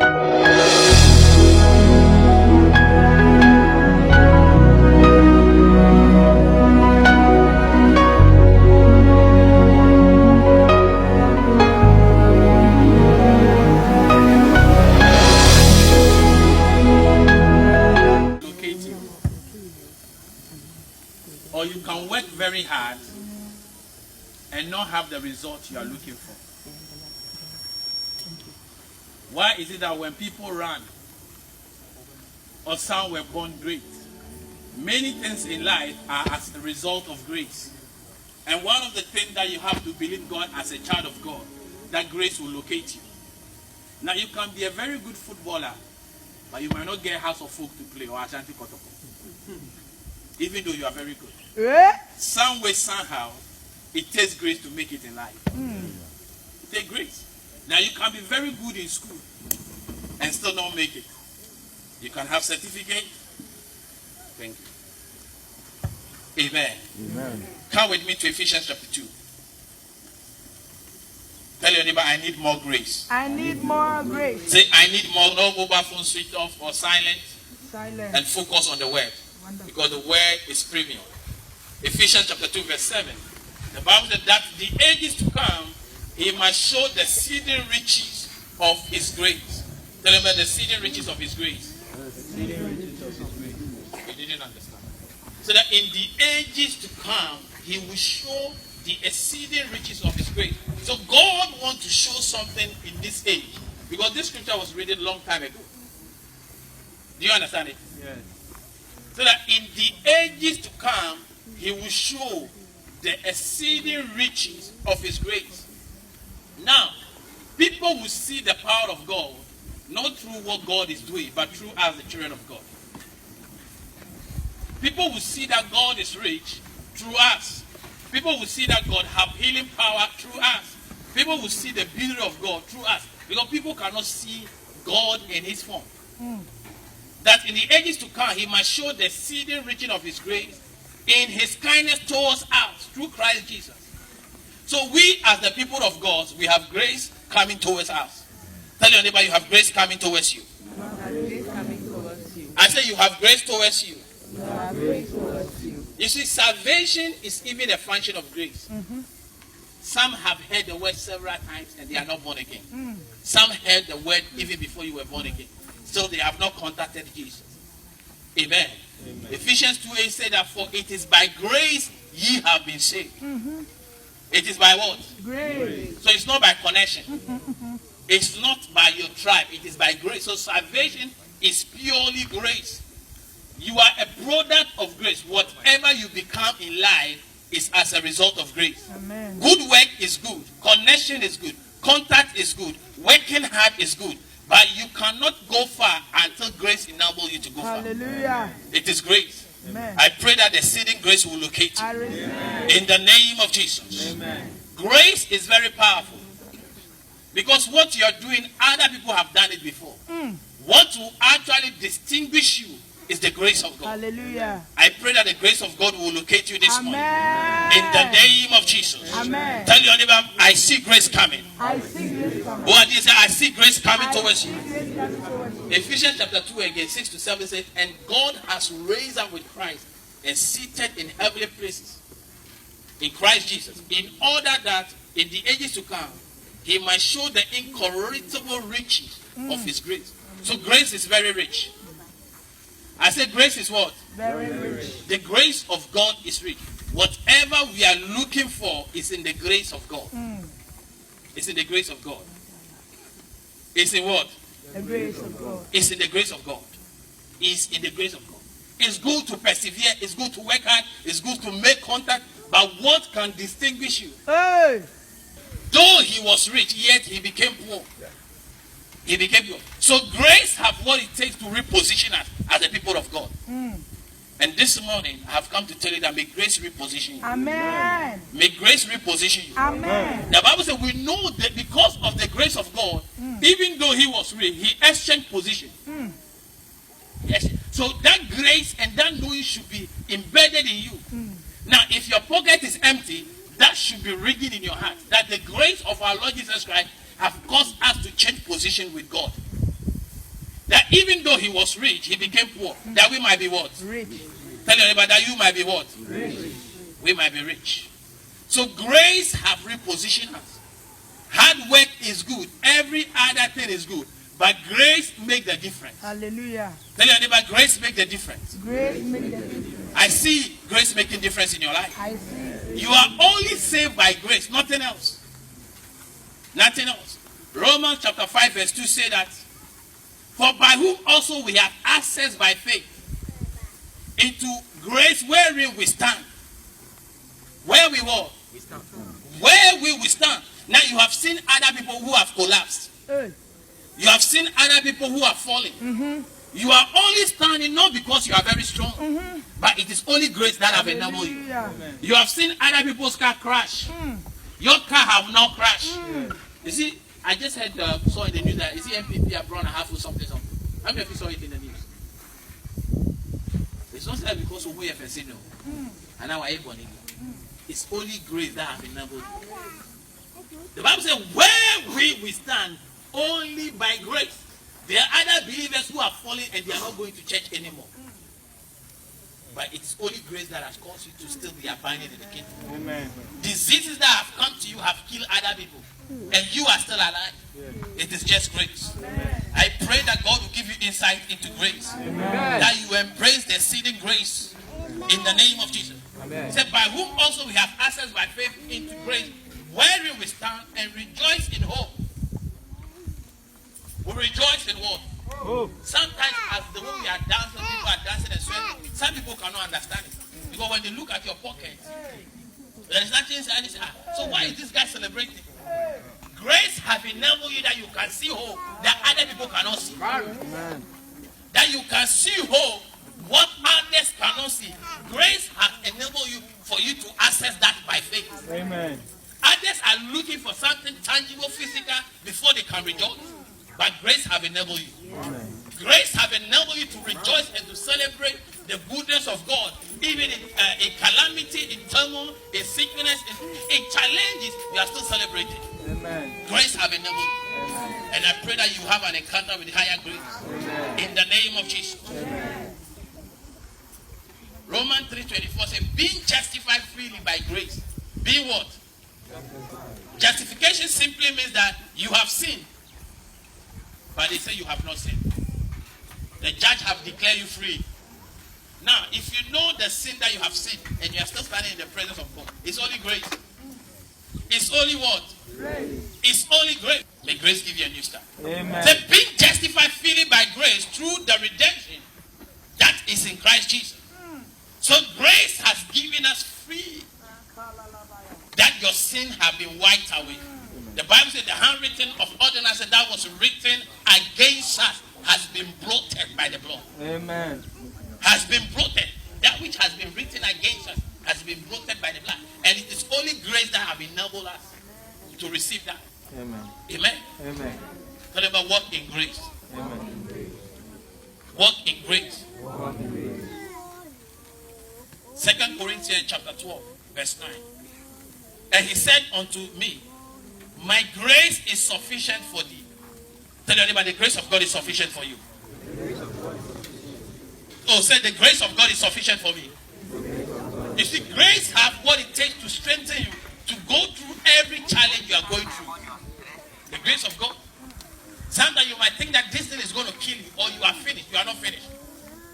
Or you can work very hard and not have the result you are looking for. Why is it that when people run or some were born great, many things in life are as a result of grace? And one of the things that you have to believe God as a child of God, that grace will locate you. Now you can be a very good footballer, but you might not get House of Folk to play or Ashanti Kotoko, even though you are very good. Some way, somehow, it takes grace to make it in life. It takes grace. Now you can be very good in school and still not make it. You can have certificate. Thank you. Amen. Amen. Come with me to Ephesians chapter 2. Tell your neighbor, I need more grace. I need more grace. Say, I need more. No mobile phone switch off or silent. Silent. And focus on the word. Wonderful. Because the word is premium. Ephesians chapter 2 verse 7. The Bible said that the ages to come, he must show the exceeding riches of his grace. Tell him about the exceeding riches of his grace. You didn't understand. So that in the ages to come, he will show the exceeding riches of his grace. So God wants to show something in this age. Because this scripture was written a long time ago. Do you understand it? Yes. So that in the ages to come, he will show the exceeding riches of his grace. Now, people will see the power of God, not through what God is doing, but through us, the children of God. People will see that God is rich through us. People will see that God have healing power through us. People will see the beauty of God through us. Because people cannot see God in his form. That in the ages to come, he must show the exceeding riches of his grace in his kindness towards us through Christ Jesus. So we as the people of God, we have grace coming towards us. Tell your neighbor, you have grace coming towards you. I say you have grace towards you. You see, salvation is even a function of grace. Some have heard the word several times and they are not born again. Some heard the word even before you were born again. Still they have not contacted Jesus. Amen. Amen. Ephesians 2:8 said that for it is by grace ye have been saved. It is by what? Grace. So it's not by connection. It's not by your tribe. It is by grace. So salvation is purely grace. You are a product of grace. Whatever you become in life is as a result of grace. Amen. Good work is good. Connection is good. Contact is good. Working hard is good. But you cannot go far until grace enables you to go far. Hallelujah. It is grace. Amen. I pray that the exceeding grace will locate you. Amen. In the name of Jesus. Amen. Grace is very powerful. Because what you are doing, other people have done it before. What will actually distinguish you is the grace of God. Hallelujah. I pray that the grace of God will locate you this morning. Amen. In the name of Jesus. Amen. Tell your neighbor, I see grace coming. I see grace coming. What did you say? I see grace coming towards you. I see grace coming towards you. Ephesians chapter 2 again, 6 to 7 says, and God has raised up with Christ and seated in heavenly places in Christ Jesus, in order that in the ages to come, he might show the incorruptible riches of his grace. So grace is very rich. I said grace is what? Very rich. The grace of God is rich. Whatever we are looking for is in the grace of God. It's in the grace of God. It's in what? The grace of God. It's in the grace of God. It's in the grace of God. It's good to persevere. It's good to work hard. It's good to make contact. But what can distinguish you? Hey! Though he was rich, yet he became poor. He became poor. So grace have what it takes to reposition us as the people of God. And this morning, I have come to tell you that may grace reposition you. Amen. May grace reposition you. Amen. The Bible says we know that because of the grace of God, even though he was rich, he exchanged position. Yes. So that grace and that knowing should be embedded in you. Now, if your pocket is empty, that should be ringing in your heart. That the grace of our Lord Jesus Christ have caused us to change position with God. That even though he was rich, he became poor. That we might be what? Rich. Tell your neighbor that you might be what? Rich. We might be rich. So grace have repositioned us. Hard work is good. Every other thing is good. But grace make the difference. Hallelujah. Tell your neighbor, grace make the difference. Grace make the difference. I see grace making difference in your life. I see. You are only saved by grace, nothing else. Nothing else. Romans chapter 5 verse 2 say that, for by whom also we have access by faith into grace wherein we stand. Where we were. Where we stand. Now you have seen other people who have collapsed. Hey. You have seen other people who are falling. Mm-hmm. You are only standing not because you are very strong, but it is only grace that have enabled you. Hallelujah. You have seen other people's car crash. Your car have not crashed. You see, I just heard, saw in the news that, you see MPP have run a half or something. How many of you saw it in the news? It's not that because of who you have seen, no. And now I born. It's only grace that have enabled you. The Bible says, where we stand, only by grace. There are other believers who are falling and they are not going to church anymore. But it's only grace that has caused you to still be abiding in the kingdom. Amen. Diseases that have come to you have killed other people. And you are still alive. It is just grace. I pray that God will give you insight into grace. That you embrace the exceeding grace in the name of Jesus. He said, by whom also we have access by faith into grace, wherein we stand and rejoice in hope. We rejoice in what? Sometimes as the way we are dancing, people are dancing and sweating. Some people cannot understand it. Because when they look at your pocket, there is nothing inside. So why is this guy celebrating? Grace have enabled you that you can see hope that other people cannot see. Amen. That you can see hope what others cannot see. Grace has enabled you for you to access that by faith. Amen. Others are looking for something tangible, physical before they can rejoice. But grace have enabled you. Amen. Grace have enabled you to rejoice and to celebrate the goodness of God. Even in calamity, in turmoil, in sickness, in challenges, we are still celebrating. Amen. Grace have enabled you. Amen. And I pray that you have an encounter with higher grace. Amen. In the name of Jesus. Amen. Romans 3:24 says, being justified freely by grace. Being what? Justification simply means that you have sinned. But they say you have not sinned. The judge have declared you free. Now, if you know the sin that you have sinned and you are still standing in the presence of God, it's only grace. It's only what? Grace. It's only grace. May grace give you a new start. Amen. The being justified freely by grace through the redemption that is in Christ Jesus. So grace has given us free that your sin have been wiped away. The Bible says the handwritten of ordinance that was written against us has been blotted by the blood. Amen. Has been blotted. That which has been written against us has been blotted by the blood. And it is only grace that have enabled us to receive that. Amen. Amen. Amen. Tell them about walk in grace. Amen. Walk in grace. 2 Corinthians chapter 12, verse 9. And he said unto me, my grace is sufficient for thee. Tell everybody, the grace of God is sufficient for you. Oh, say the grace of God is sufficient for me. You see, grace have what it takes to strengthen you to go through every challenge you are going through. The grace of God. Sometimes you might think that this thing is going to kill you or you are finished. You are not finished.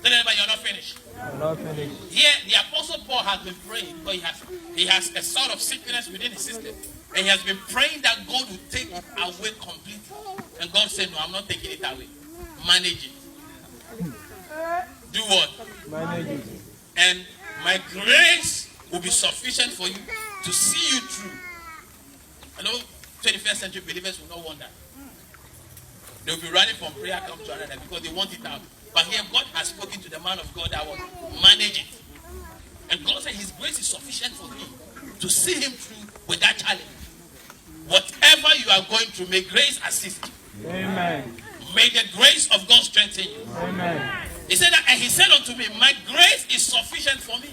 Tell everybody you are not finished. I'm not finished. Here, the Apostle Paul has been praying because he has a sort of sickness within his system. And he has been praying that God will take it away completely. And God said, no, I'm not taking it away. Manage it. Do what? Manage it. And my grace will be sufficient for you to see you through. I know 21st century believers will not want that. They will be running from prayer camp to another because they want it out. But here God has spoken to the man of God that will manage it. And God said his grace is sufficient for me to see him through with that challenge. Whatever you are going through, may grace assist you. Amen. May the grace of God strengthen you. Amen. He said that, and he said unto me, my grace is sufficient for me.